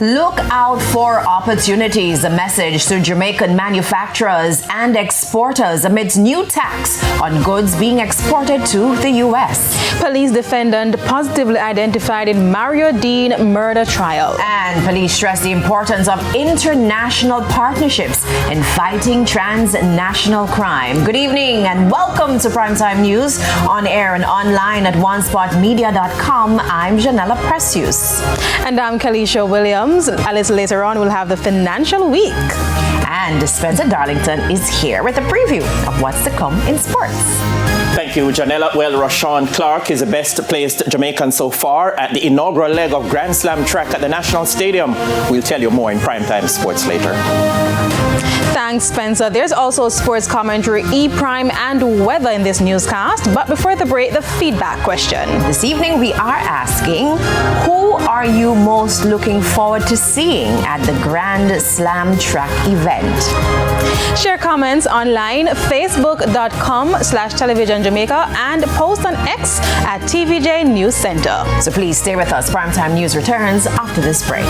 Look out for opportunities, a message to Jamaican manufacturers and exporters amidst new tax on goods being exported to the U.S. Police defendant positively identified in Mario Dean murder trial. And police stress the importance of international partnerships in fighting transnational crime. Good evening and welcome to Primetime News, on air and online at onespotmedia.com. I'm Janella Precious. And I'm Kalisha Williams. A little later on, we'll have the financial week. And Spencer Darlington is here with a preview of what's to come in sports. Thank you, Janella. Well, Rashawn Clark is the best placed Jamaican so far at the inaugural leg of Grand Slam track at the National Stadium. We'll tell you more in Primetime Sports later. Thanks, Spencer. There's also sports commentary, E-Prime, and weather in this newscast. But before the break, the feedback question. This evening, we are asking, who are you most looking forward to seeing at the Grand Slam track event? Share comments online, facebook.com/televisionjamaica, and post on X at TVJ News Center. So please stay with us. Primetime News returns after this break.